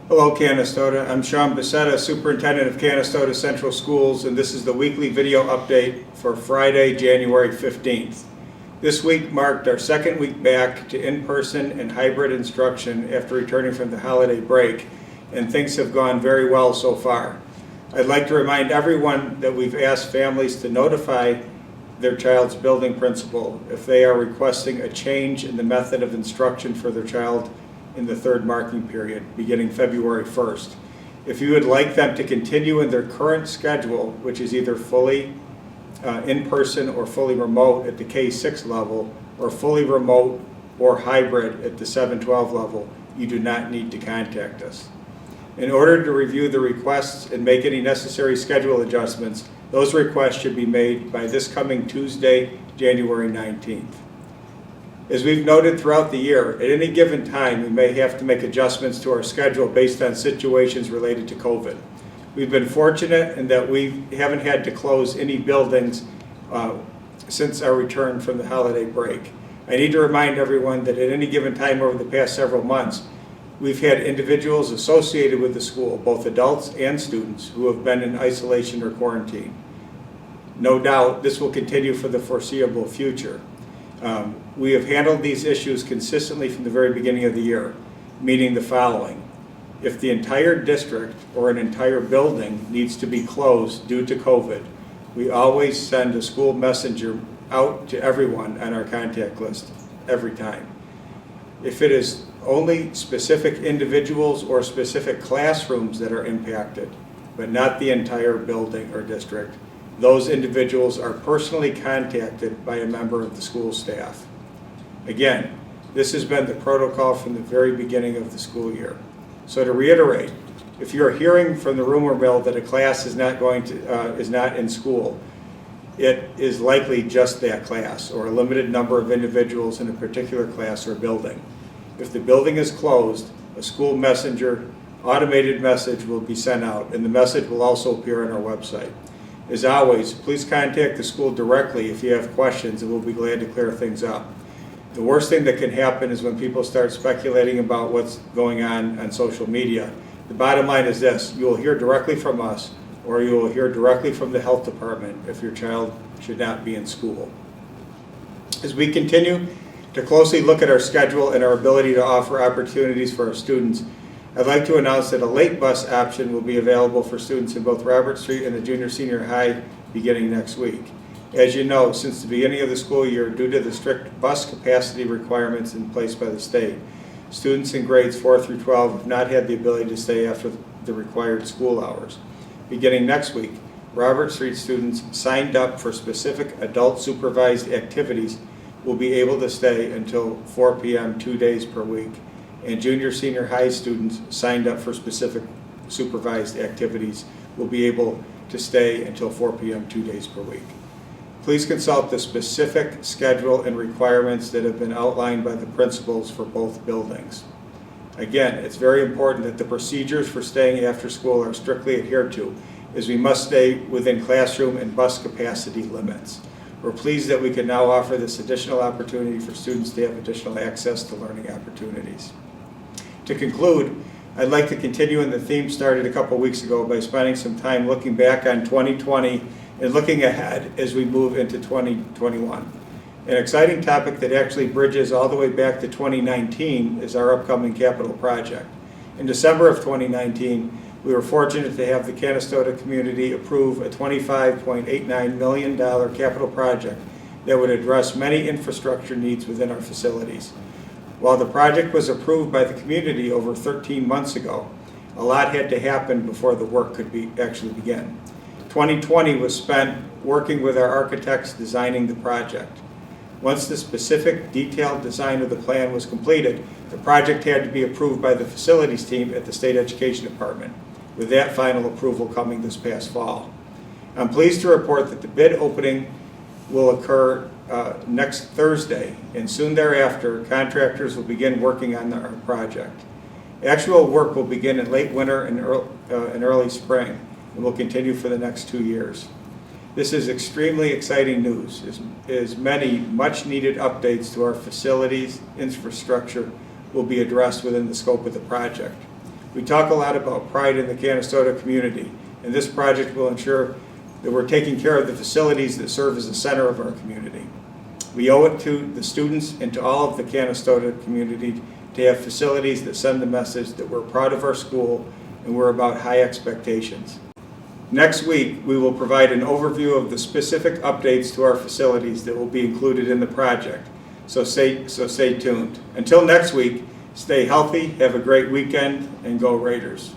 Hello, Canastota. I'm Sean Becerra, Superintendent of Canastota Central Schools, and this is the weekly video update for Friday, January 15th. This week marked our second week back to in-person and hybrid instruction after returning from the holiday break, and things have gone very well so far. I'd like to remind everyone that we've asked families to notify their child's building principal if they are requesting a change in the method of instruction for their child in the third marking period, beginning February 1st. If you would like them to continue in their current schedule, which is either fully in-person or fully remote at the K-6 level, or fully remote or hybrid at the 7-12 level, you do not need to contact us. In order to review the requests and make any necessary schedule adjustments, those requests should be made by this coming Tuesday, January 19th. As we've noted throughout the year, at any given time we may have to make adjustments to our schedule based on situations related to COVID. We've been fortunate in that we haven't had to close any buildings since our return from the holiday break. I need to remind everyone that at any given time over the past several months, we've had individuals associated with the school, both adults and students, who have been in isolation or quarantine. No doubt this will continue for the foreseeable future. We have handled these issues consistently from the very beginning of the year, meaning the following. If the entire district or an entire building needs to be closed due to COVID, we always send a school messenger out to everyone on our contact list every time. If it is only specific individuals or specific classrooms that are impacted, but not the entire building or district, those individuals are personally contacted by a member of the school staff. Again, this has been the protocol from the very beginning of the school year. So to reiterate, if you're hearing from the rumor mill that a class is not in school, it is likely just that class or a limited number of individuals in a particular class or building. If the building is closed, a school messenger automated message will be sent out, and the message will also appear on our website. As always, please contact the school directly if you have questions, and we'll be glad to clear things up. The worst thing that can happen is when people start speculating about what's going on social media. The bottom line is this: you will hear directly from us, or you will hear directly from the health department if your child should not be in school. As we continue to closely look at our schedule and our ability to offer opportunities for our students, I'd like to announce that a late bus option will be available for students in both Robert Street and the junior senior high beginning next week. As you know, since the beginning of the school year, due to the strict bus capacity requirements in place by the state, students in grades 4 through 12 have not had the ability to stay after the required school hours. Beginning next week, Robert Street students signed up for specific adult supervised activities will be able to stay until 4 p.m. 2 days per week, and junior senior high students signed up for specific supervised activities will be able to stay until 4 p.m. 2 days per week. Please consult the specific schedule and requirements that have been outlined by the principals for both buildings. Again, it's very important that the procedures for staying after school are strictly adhered to, as we must stay within classroom and bus capacity limits. We're pleased that we can now offer this additional opportunity for students to have additional access to learning opportunities. To conclude, I'd like to continue in the theme started a couple weeks ago by spending some time looking back on 2020 and looking ahead as we move into 2021. An exciting topic that actually bridges all the way back to 2019 is our upcoming capital project. In December of 2019, we were fortunate to have the Canastota community approve a $25.89 million capital project that would address many infrastructure needs within our facilities. While the project was approved by the community over 13 months ago, a lot had to happen before the work could actually begin. 2020 was spent working with our architects designing the project. Once the specific detailed design of the plan was completed, the project had to be approved by the facilities team at the State Education Department, with that final approval coming this past fall. I'm pleased to report that the bid opening will occur next Thursday, and soon thereafter, contractors will begin working on our project. Actual work will begin in late winter and early spring, and will continue for the next 2 years. This is extremely exciting news, as many much-needed updates to our facilities infrastructure will be addressed within the scope of the project. We talk a lot about pride in the Canastota community, and this project will ensure that we're taking care of the facilities that serve as the center of our community. We owe it to the students and to all of the Canastota community to have facilities that send the message that we're proud of our school and we're about high expectations. Next week, we will provide an overview of the specific updates to our facilities that will be included in the project. So stay tuned. Until next week, stay healthy, have a great weekend, and go Raiders.